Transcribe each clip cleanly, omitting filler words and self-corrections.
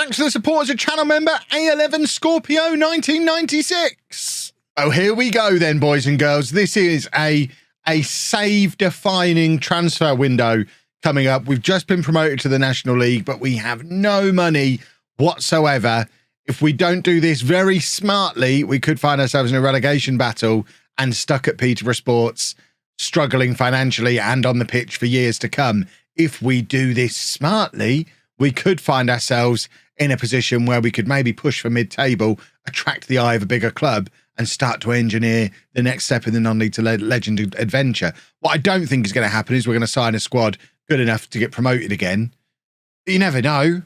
Thanks to the support as a channel member, A11 Scorpio 1996. Oh, here we go then, boys and girls. This is a save-defining transfer window coming up. We've just been promoted to the National League, but we have no money whatsoever. If we don't do this very smartly, we could find ourselves in a relegation battle and stuck at Peterborough Sports, struggling financially and on the pitch for years to come. If we do this smartly, we could find ourselves in a position where we could maybe push for mid-table, attract the eye of a bigger club, and start to engineer the next step in the non-league to legend adventure. What I don't think is going to happen is we're going to sign a squad good enough to get promoted again. But you never know.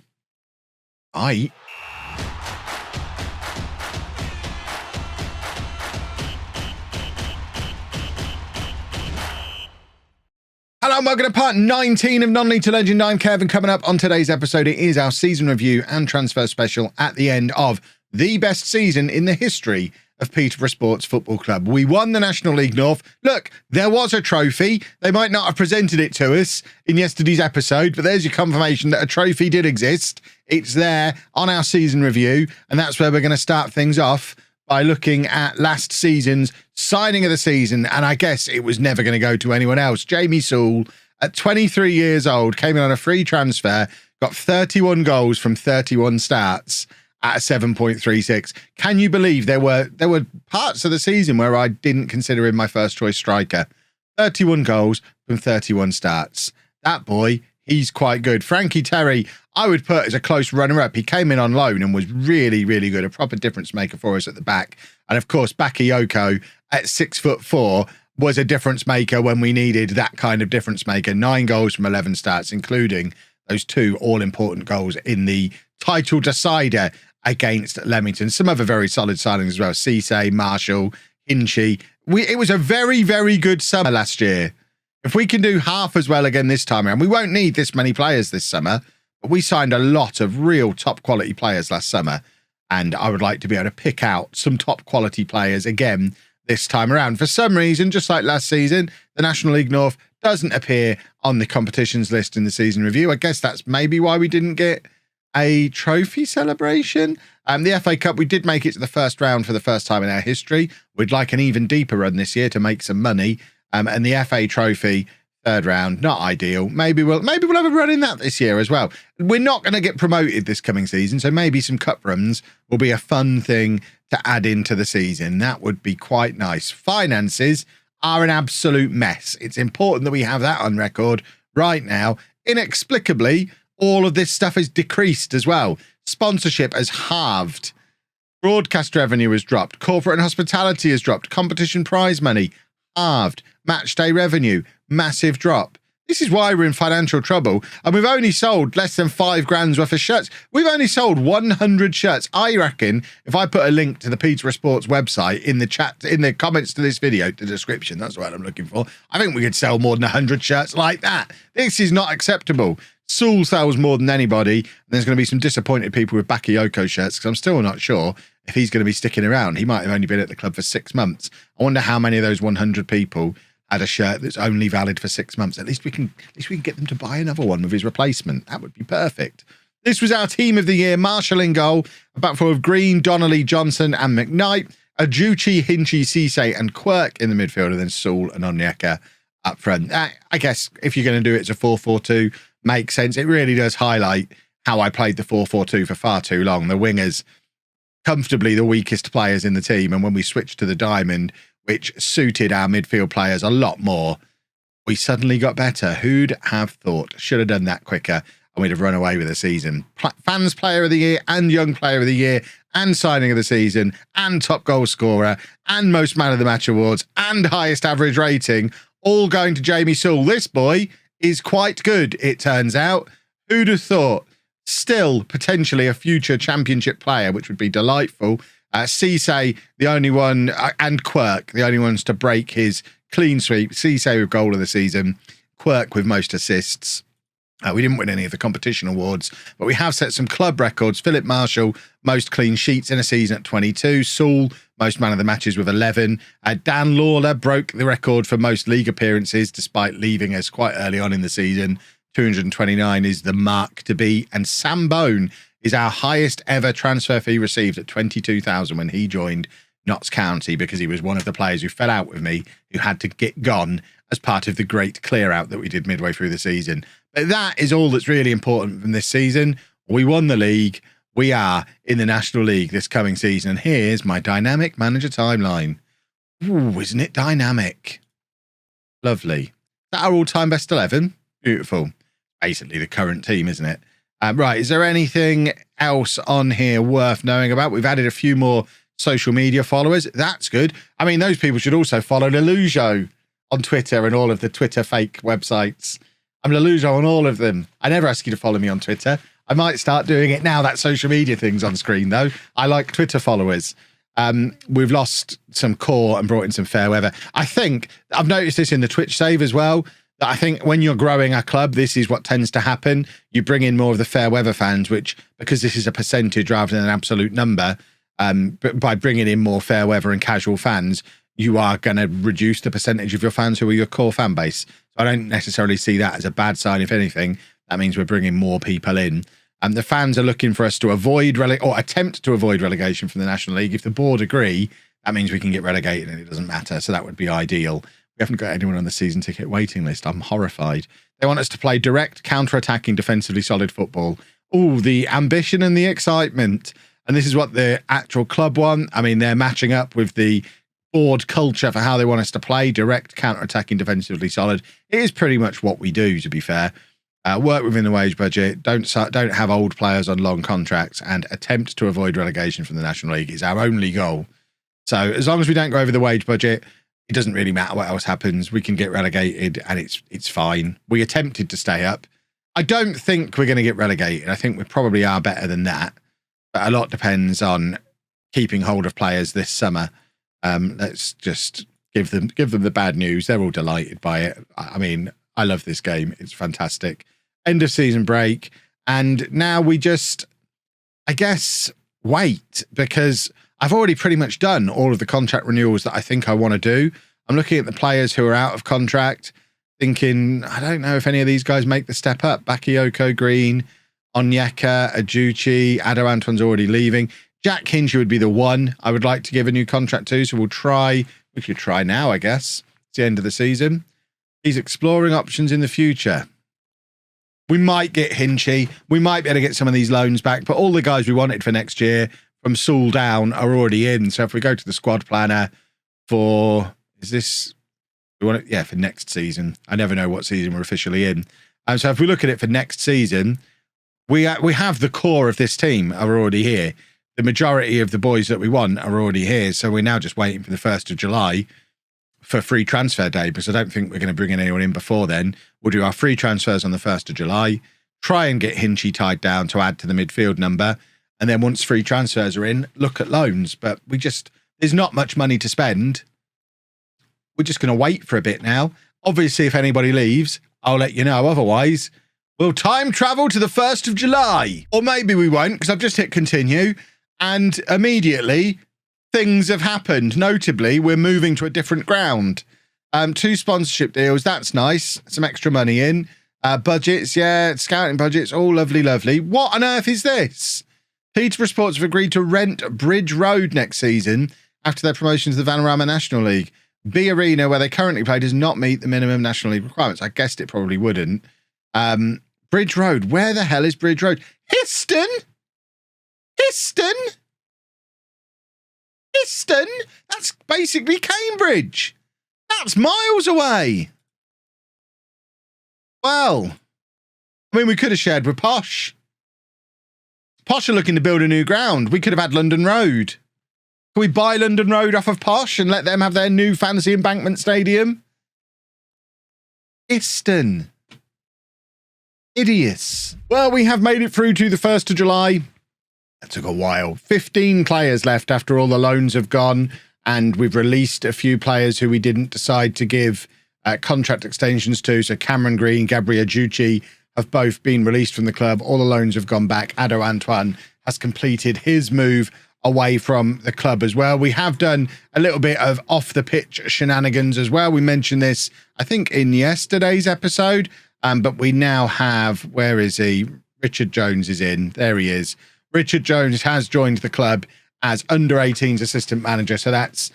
Hello and welcome to part 19 of Non-League to Legend. I'm Kevin. Coming up on today's episode, it is our season review and transfer special at the end of the best season in the history of Peterborough Sports Football Club. We won the National League North. Look, there was a trophy. They might not have presented it to us in yesterday's episode, but there's your confirmation that a trophy did exist. It's there on our season review, and that's where we're going to start things off by looking at last season's signing of the season, and I guess it was never going to go to anyone else. Jamie Sewell, at 23 years old, came in on a free transfer, got 31 goals from 31 starts at a 7.36. Can you believe there were parts of the season where I didn't consider him my first choice striker? 31 goals from 31 starts. That boy, he's quite good. Frankie Terry, I would put as a close runner-up. He came in on loan and was really, really good. A proper difference maker for us at the back. And of course, Bakayoko at 6'4" was a difference maker when we needed that kind of difference maker. 9 goals from 11 starts, including those 2 all-important goals in the title decider against Leamington. Some other very solid signings as well. Cisse, Marshall, Hinchy. It was a very, very good summer last year. If we can do half as well again this time around, we won't need this many players this summer, but we signed a lot of real top quality players last summer, and I would like to be able to pick out some top quality players again this time around. For some reason, just like last season, the National League North doesn't appear on the competitions list in the season review. I guess that's maybe why we didn't get a trophy celebration. The FA Cup, we did make it to the first round for the first time in our history. We'd like an even deeper run this year to make some money. And the FA Trophy, third round, not ideal. Maybe we'll have a run in that this year as well. We're not going to get promoted this coming season, so maybe some cup runs will be a fun thing to add into the season. That would be quite nice. Finances are an absolute mess. It's important that we have that on record right now. Inexplicably, all of this stuff has decreased as well. Sponsorship has halved. Broadcast revenue has dropped. Corporate and hospitality has dropped. Competition prize money halved. Match day revenue, massive drop. This is why we're in financial trouble, and we've only sold less than $5,000 worth of shirts. We've only sold 100 shirts. I reckon if I put a link to the Peterborough Sports website in the chat, in the comments to this video, the description, that's what I'm looking for, I think we could sell more than 100 shirts like that. This is not acceptable. Sewell sells more than anybody, and there's going to be some disappointed people with Bakayoko shirts, because I'm still not sure if he's going to be sticking around. He might have only been at the club for 6 months. I wonder how many of those 100 people had a shirt that's only valid for 6 months. At least we can get them to buy another one with his replacement. That would be perfect. This was our team of the year. Marshall in goal, a back four of Green, Donnelly, Johnson and McKnight. Ajuchi, Hinchy, Cisse and Quirk in the midfield, and then Sewell and Onyeka up front. I guess if you're going to do it, it's a 4-4-2. Makes sense. It really does highlight how I played the 4-4-2 for far too long. The wingers, comfortably the weakest players in the team, and when we switched to the diamond, which suited our midfield players a lot more, we suddenly got better. Who'd have thought? Should have done that quicker, and we'd have run away with the season. Fans Player of the Year and Young Player of the Year and Signing of the Season and Top Goal Scorer and Most Man of the Match awards and Highest Average Rating, all going to Jamie Sewell. This boy is quite good, it turns out. Who'd have thought? Still potentially a future championship player, which would be delightful. Cisse, the only one, and Quirk, the only ones to break his clean sweep. Cisse with goal of the season, Quirk with most assists. We didn't win any of the competition awards, but we have set some club records. Philip Marshall, most clean sheets in a season at 22. Sewell, most man of the matches with 11. Dan Lawler broke the record for most league appearances, despite leaving us quite early on in the season. 229 is the mark to beat. And Sam Bone is our highest ever transfer fee received at 22,000 when he joined Notts County, because he was one of the players who fell out with me, who had to get gone as part of the great clear out that we did midway through the season. But that is all that's really important from this season. We won the league. We are in the National League this coming season. And here's my dynamic manager timeline. Ooh, isn't it dynamic? Lovely. Is that our all-time best 11? Beautiful. Basically the current team, isn't it? Right, is there anything else on here worth knowing about? We've added a few more social media followers. That's good. I mean, those people should also follow LOLLUJO on Twitter and all of the Twitter fake websites. I'm LOLLUJO on all of them. I never ask you to follow me on Twitter. I might start doing it now that social media thing's on screen, though. I like Twitter followers. We've lost some core and brought in some fair weather. I think I've noticed this in the Twitch save as well. That I think when you're growing a club, this is what tends to happen. You bring in more of the fair weather fans, which, because this is a percentage rather than an absolute number, but by bringing in more fair weather and casual fans, you are going to reduce the percentage of your fans who are your core fan base. So I don't necessarily see that as a bad sign. If anything, that means we're bringing more people in. The fans are looking for us to avoid or attempt to avoid relegation from the National League. If the board agree, that means we can get relegated and it doesn't matter. So that would be ideal. We haven't got anyone on the season ticket waiting list. I'm horrified. They want us to play direct, counter-attacking, defensively solid football. Oh, the ambition and the excitement. And this is what the actual club want. I mean, they're matching up with the board culture for how they want us to play. Direct, counter-attacking, defensively solid. It is pretty much what we do, to be fair. Work within the wage budget. Don't have old players on long contracts, and attempt to avoid relegation from the National League is our only goal. So as long as we don't go over the wage budget, it doesn't really matter what else happens. We can get relegated and it's fine. We attempted to stay up. I don't think we're going to get relegated. I think we probably are better than that. But a lot depends on keeping hold of players this summer. Let's just give them the bad news. They're all delighted by it. I mean, I love this game. It's fantastic. End of season break. And now we just, I guess, wait, because I've already pretty much done all of the contract renewals that I think I want to do. I'm looking at the players who are out of contract, thinking, I don't know if any of these guys make the step up. Bakayoko, Green, Onyeka, Ajuchi, Ado Antoine's already leaving. Jack Hinchy would be the one I would like to give a new contract to. So we could try now, I guess. It's the end of the season. He's exploring options in the future. We might get Hinchy. We might be able to get some of these loans back, but all the guys we wanted for next year from Saul down are already in. So if we go to the squad planner for, for next season. I never know what season we're officially in. So if we look at it for next season, we have the core of this team are already here. The majority of the boys that we want are already here. So we're now just waiting for the 1st of July for free transfer day, because I don't think we're going to bring anyone in before then. We'll do our free transfers on the 1st of July, try and get Hinchy tied down to add to the midfield number. And then once free transfers are in, look at loans. But there's not much money to spend. We're just going to wait for a bit now. Obviously, if anybody leaves, I'll let you know. Otherwise, we'll time travel to the 1st of July. Or maybe we won't, because I've just hit continue. And immediately, things have happened. Notably, we're moving to a different ground. 2 sponsorship deals. That's nice. Some extra money in. Budgets, yeah. Scouting budgets. All lovely, lovely. What on earth is this? Peterborough Sports have agreed to rent Bridge Road next season after their promotion to the Vanarama National League. B Arena, where they currently play, does not meet the minimum National League requirements. I guessed it probably wouldn't. Bridge Road. Where the hell is Bridge Road? Histon? That's basically Cambridge. That's miles away. Well, I mean, we could have shared with Posh. Posh are looking to build a new ground. We could have had London Road. Can we buy London Road off of Posh and let them have their new fancy embankment stadium? Histon. Idiots. Well, we have made it through to the 1st of July. That took a while. 15 players left after all the loans have gone, and we've released a few players who we didn't decide to give contract extensions to. So Cameron Green, Gabriel Ajuchi have both been released from the club. All the loans have gone back. Ado Antoine has completed his move away from the club as well. We have done a little bit of off-the-pitch shenanigans as well. We mentioned this, I think, in yesterday's episode, but we now have, where is he? Richard Jones is in. There he is. Richard Jones has joined the club as under-18s assistant manager. So that's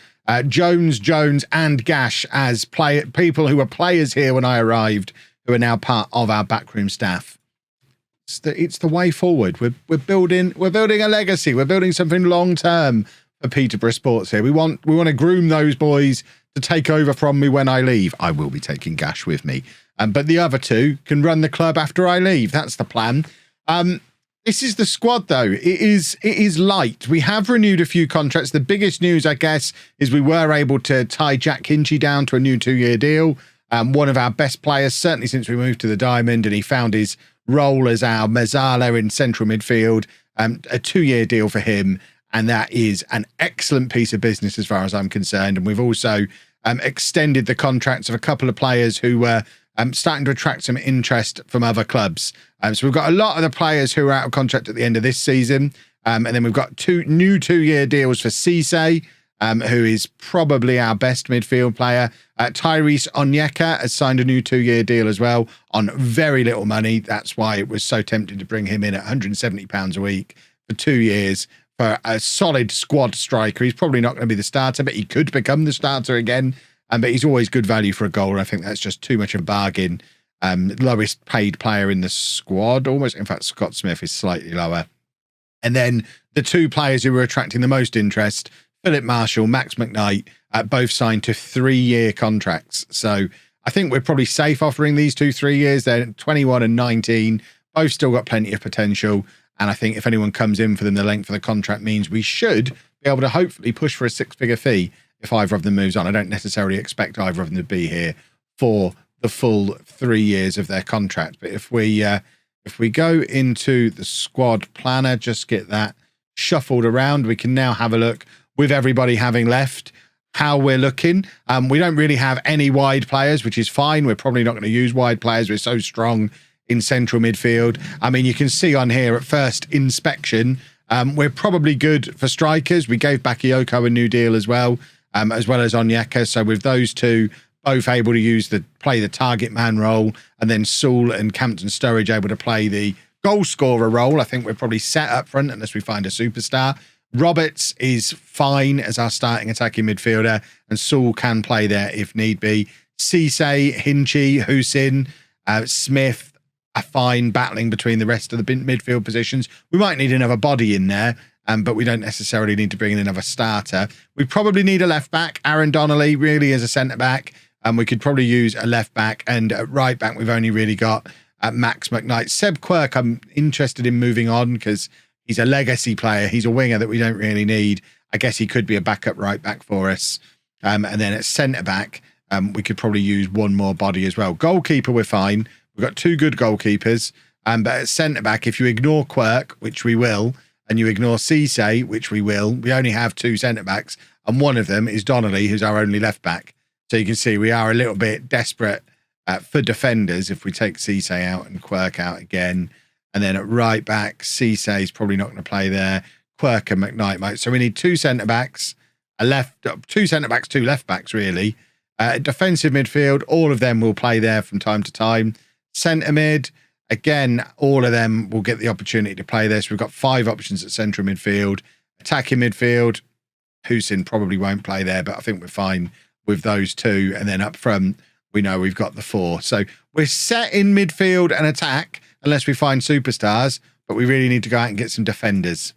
Jones, and Gash as people who were players here when I arrived, who are now part of our backroom staff. It's the way forward. We're building a legacy. We're building something long-term for Peterborough Sports here. We want to groom those boys to take over from me when I leave. I will be taking Gash with me. But the other two can run the club after I leave. That's the plan. This is the squad, though. It is light. We have renewed a few contracts. The biggest news, I guess, is we were able to tie Jack Hinchy down to a new 2-year deal. One of our best players, certainly since we moved to the Diamond, and he found his role as our Mezzala in central midfield. A 2-year deal for him, and that is an excellent piece of business as far as I'm concerned. And we've also extended the contracts of a couple of players who were starting to attract some interest from other clubs. So we've got a lot of the players who are out of contract at the end of this season. And then we've got two new 2-year deals for Cisse, who is probably our best midfield player. Tyrese Onyeka has signed a new 2-year deal as well on very little money. That's why it was so tempting to bring him in at £170 a week for 2 years for a solid squad striker. He's probably not going to be the starter, but he could become the starter again. But he's always good value for a goal. I think that's just too much of a bargain. Lowest paid player in the squad, almost. In fact, Scott Smith is slightly lower. And then the two players who were attracting the most interest, Philip Marshall, Max McKnight, both signed to 3-year contracts. So I think we're probably safe offering these 2 3 years. They're 21 and 19. Both still got plenty of potential. And I think if anyone comes in for them, the length of the contract means we should be able to hopefully push for a 6-figure fee if either of them moves on. I don't necessarily expect either of them to be here for the full 3 years of their contract. But if we go into the squad planner, just get that shuffled around, we can now have a look with everybody having left how we're looking. We don't really have any wide players, which is fine. We're probably not going to use wide players. We're so strong in central midfield. I mean, you can see on here at first inspection, we're probably good for strikers. We gave Bakayoko a new deal as well as Onyeka. So with those two both able to play the target man role, and then Saul and Campton Sturridge able to play the goal scorer role, I think we're probably set up front unless we find a superstar. Roberts is fine as our starting attacking midfielder, and Saul can play there if need be. Cisse, Hinchy, Husin, Smith are fine battling between the rest of the midfield positions. We might need another body in there, but we don't necessarily need to bring in another starter. We probably need a left back. Aaron Donnelly really is a centre back, and we could probably use a left back. And at right back, we've only really got Max McKnight. Seb Quirk, I'm interested in moving on because he's a legacy player. He's a winger that we don't really need. I guess he could be a backup right back for us. And then at centre back, we could probably use one more body as well. Goalkeeper, we're fine. We've got 2 good goalkeepers. But at centre back, if you ignore Quirk, which we will, and you ignore Cisse, which we will, we only have 2 centre backs, and one of them is Donnelly, who's our only left back. So you can see we are a little bit desperate for defenders if we take Cisse out and Quirk out again. And then at right back, Cisse is probably not going to play there. Quirk and McKnight might. So we need 2 centre backs, 2 centre backs, 2 left backs, really. Defensive midfield, all of them will play there from time to time. Centre mid, again, all of them will get the opportunity to play this. We've got 5 options at central midfield. Attacking midfield, Husin probably won't play there, but I think we're fine with those 2. And then up front, we know we've got the 4. So we're set in midfield and attack unless we find superstars, but we really need to go out and get some defenders.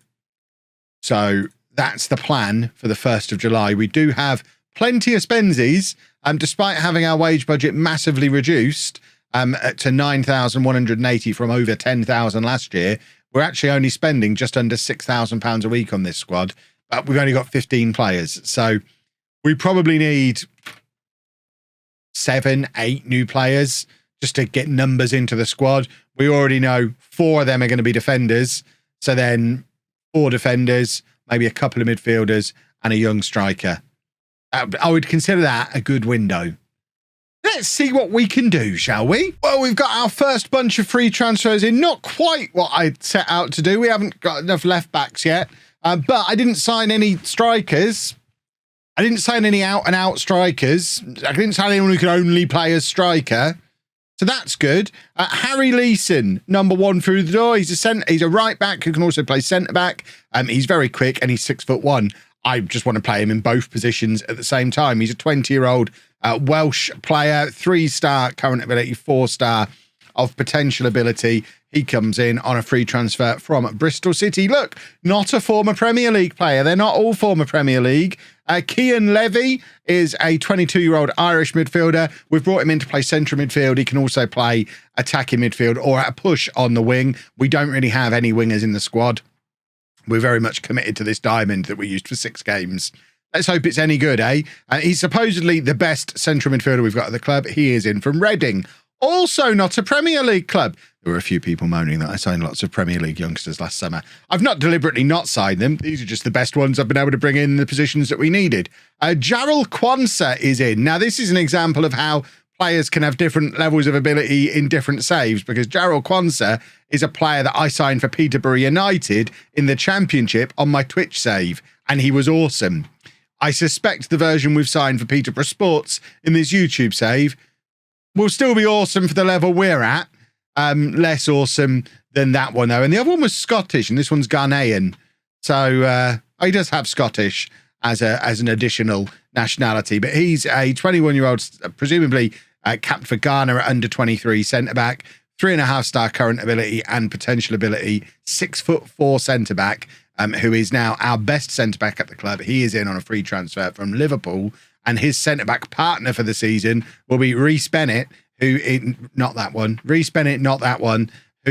So that's the plan for the 1st of July. We do have plenty of spensies, despite having our wage budget massively reduced to 9,180 from over 10,000 last year. We're actually only spending just under £6,000 a week on this squad, but we've only got 15 players. So we probably need 7, 8 new players just to get numbers into the squad. We already know 4 of them are going to be defenders. So then 4 defenders, maybe a couple of midfielders and a young striker. I would consider that a good window. Let's see what we can do, shall we? Well, we've got our first bunch of free transfers in. Not quite what I set out to do. We haven't got enough left backs yet. But I didn't sign any strikers. I didn't sign any out-and-out strikers. I didn't sign anyone who could only play as striker. So that's good. Harry Leeson, number 1 through the door. He's a right back who can also play centre back. He's very quick and he's 6'1". I just want to play him in both positions at the same time. He's a 20-year-old Welsh player, 3-star current ability, 4-star of potential ability. He comes in on a free transfer from Bristol City. Look, not a former Premier League player. They're not all former Premier League. Cian Levy is a 22-year-old Irish midfielder. We've brought him in to play central midfield. He can also play attacking midfield or at a push on the wing. We don't really have any wingers in the squad. We're very much committed to this diamond that we used for 6 games. Let's hope it's any good, eh? He's supposedly the best central midfielder we've got at the club. He is in from Reading. Also not a Premier League club. There were a few people moaning that I signed lots of Premier League youngsters last summer. I've not deliberately not signed them. These are just the best ones I've been able to bring in the positions that we needed. Jarrell Quansah is in. Now, this is an example of how players can have different levels of ability in different saves, because Jarrell Quansah is a player that I signed for Peterborough United in the Championship on my Twitch save, and he was awesome. I suspect the version we've signed for Peterborough Sports in this YouTube save will still be awesome for the level we're at. Less awesome than that one, though. And the other one was Scottish, and this one's Ghanaian. So he does have Scottish as an additional nationality, but he's a 21-year-old, presumably capped for Ghana at under 23 centre-back, 3.5-star current ability and potential ability, 6'4" centre-back, who is now our best centre-back at the club. He is in on a free transfer from Liverpool, and his centre-back partner for the season will be Reece Bennett, who is not that one, who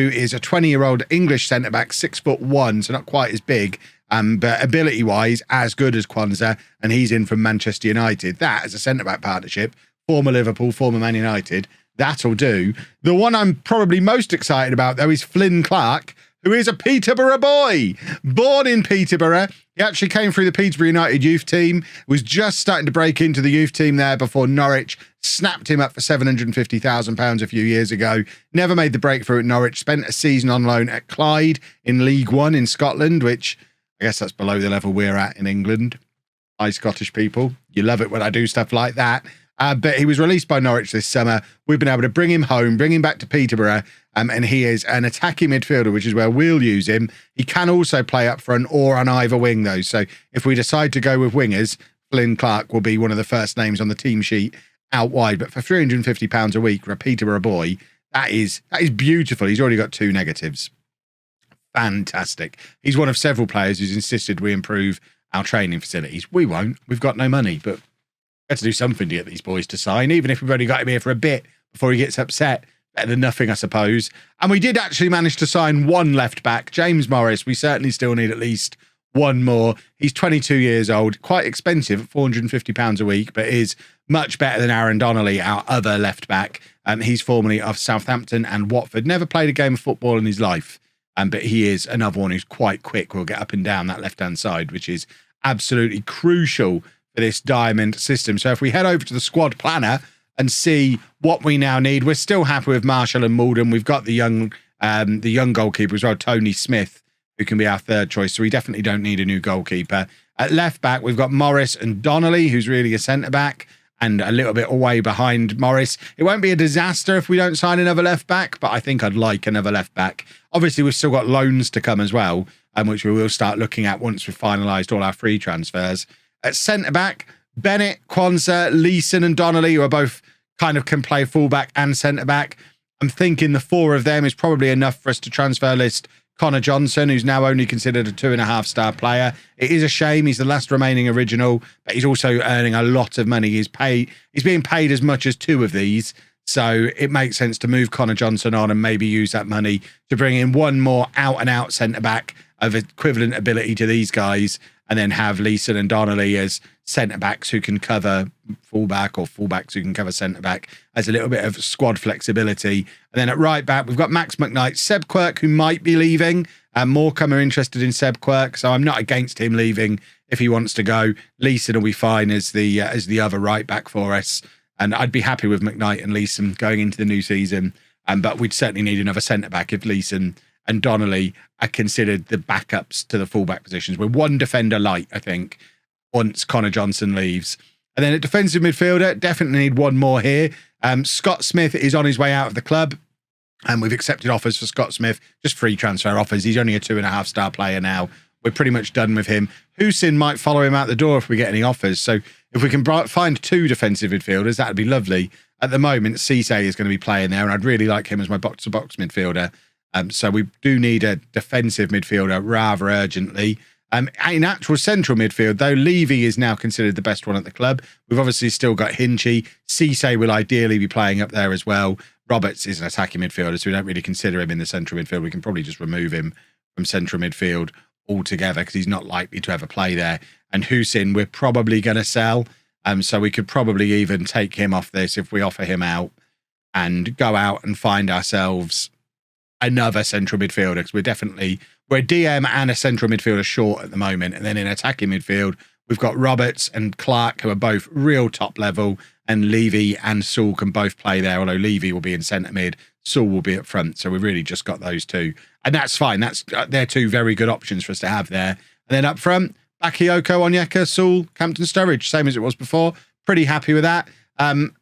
is a 20-year-old English centre-back, 6'1", so not quite as big, but ability-wise, as good as Quansah, and he's in from Manchester United. That is a centre-back partnership, former Liverpool, former Man United. That'll do. The one I'm probably most excited about, though, is Flynn Clark, who is a Peterborough boy, born in Peterborough. He actually came through the Peterborough United youth team, was just starting to break into the youth team there before Norwich snapped him up for £750,000 a few years ago. Never made the breakthrough at Norwich, spent a season on loan at Clyde in League One in Scotland, which I guess that's below the level we're at in England. Hi, Scottish people. You love it when I do stuff like that. But he was released by Norwich this summer. We've been able to bring him home, bring him back to Peterborough, and he is an attacking midfielder, which is where we'll use him. He can also play up front or on either wing, though. So if we decide to go with wingers, Flynn Clark will be one of the first names on the team sheet out wide. But for £350 a week for a Peterborough boy, that is beautiful. He's already got 2 negatives. Fantastic. He's one of several players who's insisted we improve our training facilities. We won't. We've got no money, but we have to do something to get these boys to sign, even if we've only got him here for a bit before he gets upset. Better than nothing, I suppose. And we did actually manage to sign one left back, James Morris. We certainly still need at least one more. He's 22 years old, quite expensive at £450 a week, but is much better than Aaron Donnelly, our other left back. He's formerly of Southampton and Watford. Never played a game of football in his life, but he is another one who's quite quick. Will get up and down that left-hand side, which is absolutely crucial for this diamond system. So if we head over to the squad planner and see what we now need, we're still happy with Marshall and Malden. We've got the young goalkeeper as well, Tony Smith, who can be our third choice. So we definitely don't need a new goalkeeper. At left back, we've got Morris and Donnelly, who's really a centre back and a little bit away behind Morris. It won't be a disaster if we don't sign another left back, but I think I'd like another left back. Obviously, we've still got loans to come as well, which we will start looking at once we've finalised all our free transfers. At centre-back, Bennett, Quansah, Leeson and Donnelly, who are both kind of can play full-back and centre-back. I'm thinking the 4 of them is probably enough for us to transfer list Connor Johnson, who's now only considered a 2.5-star player. It is a shame. He's the last remaining original, but he's also earning a lot of money. He's being paid as much as 2 of these. So it makes sense to move Connor Johnson on and maybe use that money to bring in one more out-and-out centre-back of equivalent ability to these guys, and then have Leeson and Donnelly as centre-backs who can cover full-back, or full-backs who can cover centre-back, as a little bit of squad flexibility. And then at right-back, we've got Max McKnight, Seb Quirk, who might be leaving, and Morecambe are interested in Seb Quirk, so I'm not against him leaving if he wants to go. Leeson will be fine as the other right-back for us, and I'd be happy with McKnight and Leeson going into the new season, but we'd certainly need another centre-back if Leeson and Donnelly are considered the backups to the fullback positions. We're one defender light, I think, once Connor Johnson leaves. And then at defensive midfielder, definitely need one more here. Scott Smith is on his way out of the club. And we've accepted offers for Scott Smith, just free transfer offers. He's only a 2.5-star player now. We're pretty much done with him. Husin might follow him out the door if we get any offers. So if we can find 2 defensive midfielders, that'd be lovely. At the moment, Cisse is going to be playing there, and I'd really like him as my box-to-box midfielder. So we do need a defensive midfielder rather urgently. In actual central midfield, though, Levy is now considered the best one at the club. We've obviously still got Hinchy. Cisse will ideally be playing up there as well. Roberts is an attacking midfielder, so we don't really consider him in the central midfield. We can probably just remove him from central midfield altogether because he's not likely to ever play there. And Husin, we're probably going to sell. So we could probably even take him off this if we offer him out and go out and find ourselves another central midfielder, because we're a DM and a central midfielder short at the moment. And then in attacking midfield, we've got Roberts and Clark, who are both real top level, and Levy and Saul can both play there, although Levy will be in centre mid, Saul will be up front. So we've really just got those two. And that's fine. They're 2 very good options for us to have there. And then up front, Bakayoko, Onyeka, Saul, Campton Sturridge, same as it was before. Pretty happy with that. I'm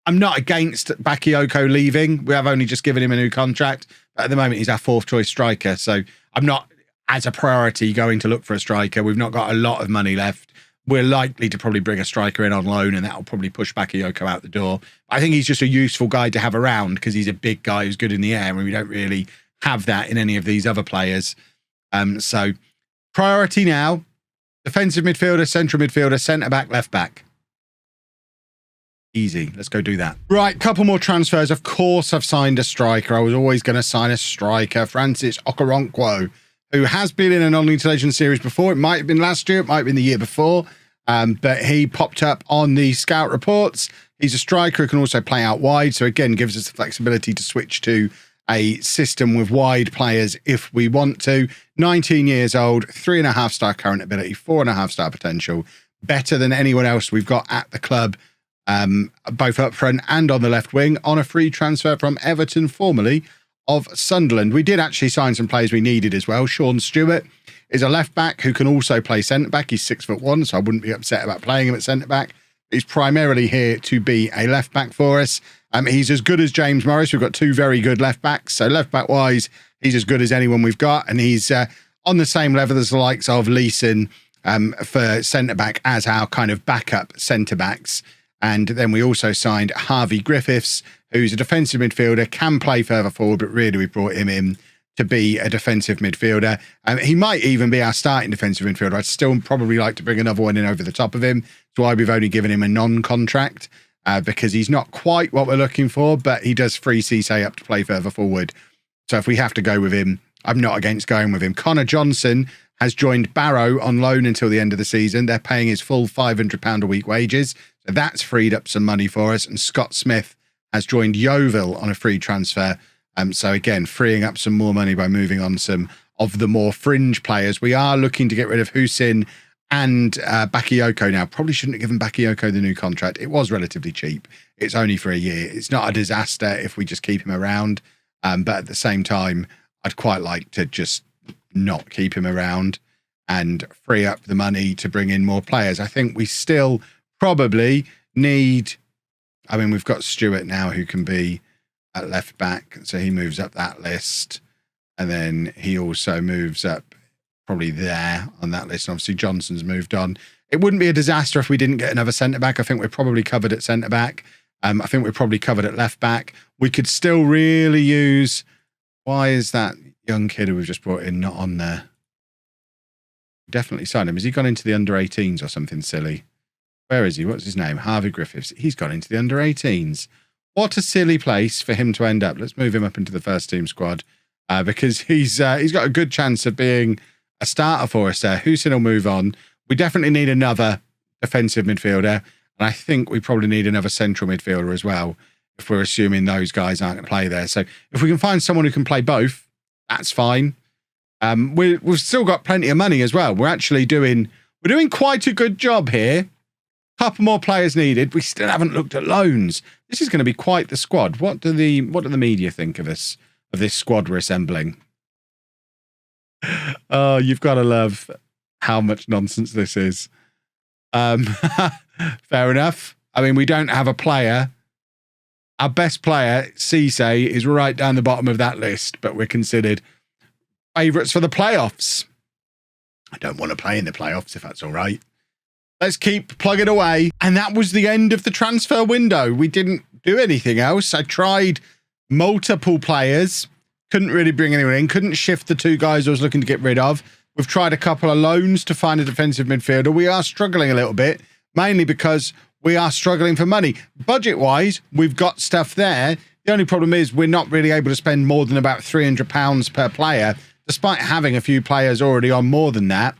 not against Bakayoko leaving. We have only just given him a new contract. But at the moment, he's our 4th choice striker. So I'm not, as a priority, going to look for a striker. We've not got a lot of money left. We're likely to probably bring a striker in on loan, and that'll probably push Bakayoko out the door. I think he's just a useful guy to have around because he's a big guy who's good in the air, and we don't really have that in any of these other players. So priority now, defensive midfielder, central midfielder, centre-back, left-back. Easy. Let's go do that. Right, couple more transfers. Of course, I've signed a striker. I was always going to sign a striker, Francis Okoronkwo, who has been in a non-league legend series before. It might have been last year, it might have been the year before, but he popped up on the scout reports. He's a striker who can also play out wide, so again, gives us the flexibility to switch to a system with wide players if we want to. 19 years old, 3.5-star current ability, 4.5-star potential, better than anyone else we've got at the club, both up front and on the left wing, on a free transfer from Everton, formerly of Sunderland. We did actually sign some players we needed as well. Sean Stewart is a left back who can also play centre back. He's 6'1", so I wouldn't be upset about playing him at centre back. He's primarily here to be a left back for us. He's as good as James Morris. We've got 2 very good left backs. So left back wise, he's as good as anyone we've got. And he's on the same level as the likes of Leeson for centre back as our kind of backup centre backs. And then we also signed Harvey Griffiths, who's a defensive midfielder, can play further forward, but really we brought him in to be a defensive midfielder. He might even be our starting defensive midfielder. I'd still probably like to bring another one in over the top of him. That's why we've only given him a non-contract, because he's not quite what we're looking for, but he does free Cisse up to play further forward. So if we have to go with him, I'm not against going with him. Connor Johnson has joined Barrow on loan until the end of the season. They're paying his full £500 a week wages. So that's freed up some money for us. And Scott Smith has joined Yeovil on a free transfer. So again, freeing up some more money by moving on some of the more fringe players. We are looking to get rid of Husin and Bakayoko now. Probably shouldn't have given Bakayoko the new contract. It was relatively cheap. It's only for a year. It's not a disaster if we just keep him around. But at the same time, I'd quite like to just not keep him around and free up the money to bring in more players. I think we still probably need... I mean, we've got Stewart now who can be at left back, so he moves up that list. And then he also moves up probably there on that list. And obviously, Johnson's moved on. It wouldn't be a disaster if we didn't get another centre-back. I think we're probably covered at centre-back. I think we're probably covered at left-back. We could still really use... Why is that young kid who we've just brought in not on there? Definitely signed him. Has he gone into the under-18s or something silly? Where is he? What's his name? Harvey Griffiths. He's gone into the under-18s. What a silly place for him to end up. Let's move him up into the first team squad because he's got a good chance of being a starter for us there. Husin will move on. We definitely need another defensive midfielder, and I think we probably need another central midfielder as well if we're assuming those guys aren't going to play there. So if we can find someone who can play both, that's fine. We've still got plenty of money as well. We're doing quite a good job here. Couple more players needed. We still haven't looked at loans. This is going to be quite the squad. What do the media think of us, of this squad we're assembling? Oh, you've got to love how much nonsense this is. Fair enough. I mean, we don't have a player. Our best player, Cisse, is right down the bottom of that list, but we're considered favourites for the playoffs. I don't want to play in the playoffs, if that's all right. Let's keep plugging away. And that was the end of the transfer window. We didn't do anything else. I tried multiple players. Couldn't really bring anyone in. Couldn't shift the 2 guys I was looking to get rid of. We've tried a couple of loans to find a defensive midfielder. We are struggling a little bit, mainly because we are struggling for money. Budget-wise, we've got stuff there. The only problem is we're not really able to spend more than about £300 per player, despite having a few players already on more than that.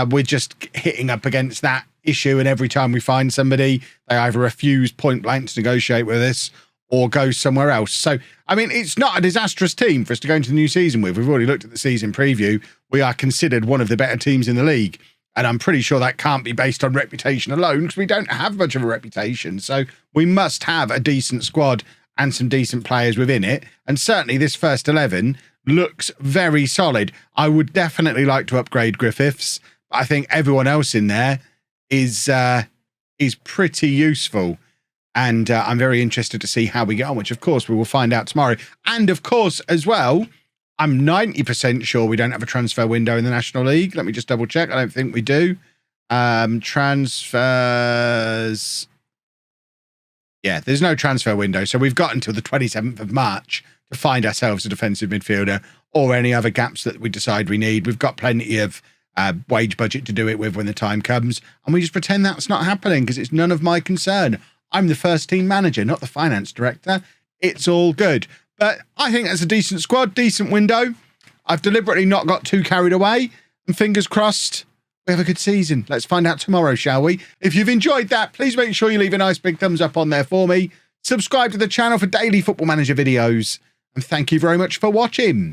We're just hitting up against that issue, and every time we find somebody, they either refuse point blank to negotiate with us or go somewhere else. So, I mean, it's not a disastrous team for us to go into the new season with. We've already looked at the season preview. We are considered one of the better teams in the league. And I'm pretty sure that can't be based on reputation alone, because we don't have much of a reputation. So we must have a decent squad and some decent players within it. And certainly this first 11 looks very solid. I would definitely like to upgrade Griffiths. But I think everyone else in there is pretty useful. And I'm very interested to see how we get on, which, of course, we will find out tomorrow. And, of course, as well, I'm 90% sure we don't have a transfer window in the National League. Let me just double check. I don't think we do. Transfers. Yeah, there's no transfer window. So we've got until the 27th of March to find ourselves a defensive midfielder or any other gaps that we decide we need. We've got plenty of wage budget to do it with when the time comes. And we just pretend that's not happening because it's none of my concern. I'm the first team manager, not the finance director. It's all good. But I think that's a decent squad, decent window. I've deliberately not got too carried away. And fingers crossed, we have a good season. Let's find out tomorrow, shall we? If you've enjoyed that, please make sure you leave a nice big thumbs up on there for me. Subscribe to the channel for daily Football Manager videos. And thank you very much for watching.